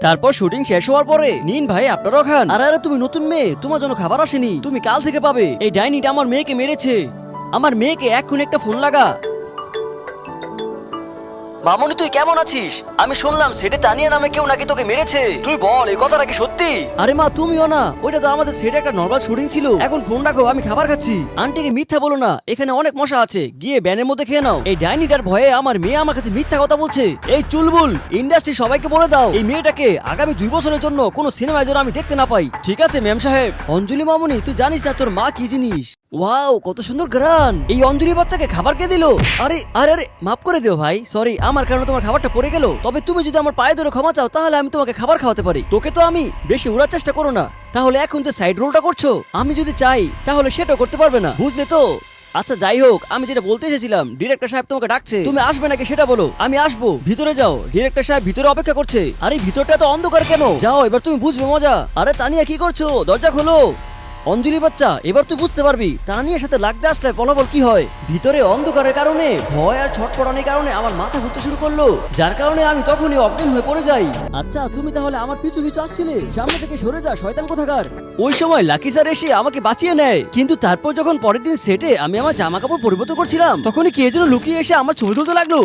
তারপর শুটিং শেষ হওয়ার পরে নিন ভাই আপনারাও খান। আরে আরে তুমি নতুন মেয়ে, তোমার জন্য খাবার আসেনি, তুমি কাল থেকে পাবে। এই ডাইনিটা আমার মেয়েকে মেরেছে। আমার মেয়েকে এক্ষুনি একটা ফোন লাগা। মামুনি তুই কেমন আছিস? আমি শুনলাম সেটে তানিয়া নামে কেউ নাকি তোকে মেরেছে। তুই বল এই কথাটা কি সত্যি? আরে মা তুমিও না, ওইটা তো আমাদের সেটে একটা নরমাল শুটিং ছিল। এখন ফোন রাখো, আমি খাবার খাচ্ছি। আন্টিকে মিথ্যা বলো না, এখানে অনেক মশা আছে, গিয়ে ব্যানের মধ্যে খেয়ে নাও। এই ডাইনিটার ভয়ে আমার মেয়ে আমার কাছে মিথ্যা কথা বলছে। এই চুলবুল ইন্ডাস্ট্রি সবাইকে বলে দাও এই মেয়েটাকে আগামী 2 বছরের জন্য কোনো সিনেমায় যেন আমি দেখতে না পাই। ঠিক আছে ম্যাম সাহেব। অঞ্জলি মামুনি তুই জানিস না তোর মা কি জিনিস? ওয়াও কত সুন্দর গ্রান। এই অঞ্জলি বাচ্চাকে খাবার কে দিল? আরে আরে আরে মাফ করে দিও ভাই, সরি আমার কারণে তোমার খাবারটা পড়ে গেল। তবে তুমি যদি আমার পায়ে ধরে ক্ষমা চাও তাহলে আমি তোমাকে খাবার খাওয়াতে পারি। তোকে তো আমি বেশি উড়ার চেষ্টা করো না। তাহলে এখন যে সাইড রোলটা করছো আমি যদি চাই তাহলে সেটাও করতে পারবে না, বুঝলে তো? আচ্ছা যাই হোক, আমি যেটা বলতে এসেছিলাম, ডিরেক্টর সাহেব তোমাকে ডাকছে, তুমি আসবে নাকি সেটা বলো। আমি আসবো, ভিতরে যাও, ডিরেক্টর সাহেব ভিতরে অপেক্ষা করছে। আরে ভিতরটা তো অন্ধকার কেন? যাও এবার তুমি বুঝবে মজা। আরে তানিয়া কি করছো? দরজা খোলো। অঞ্জলি বাচ্চা এবার তুই বুঝতে পারবি তানিয়ার সাথে লাগতে আসলে ফলাফল কি হয়। ভিতরে অন্ধকারের কারণে ভয় আর ছটফটানির কারণে আমার মাথা ঘুরতে শুরু করলো, যার কারণে আমি তখনই অজ্ঞান হয়ে পড়ে যাই। আচ্ছা তুমি তাহলে আমার পিছু পিছু আসছিলে, সামনে থেকে সরে যা শয়তান কোথাকার। ওই সময় লাকি স্যার এসে আমাকে বাঁচিয়ে নেয়, কিন্তু তারপর যখন পরের দিন সেটে আমি আমার জামা কাপড় পরিবর্তন করছিলাম তখনই কে যেন লুকিয়ে এসে আমার ছবি তুলতে লাগলো।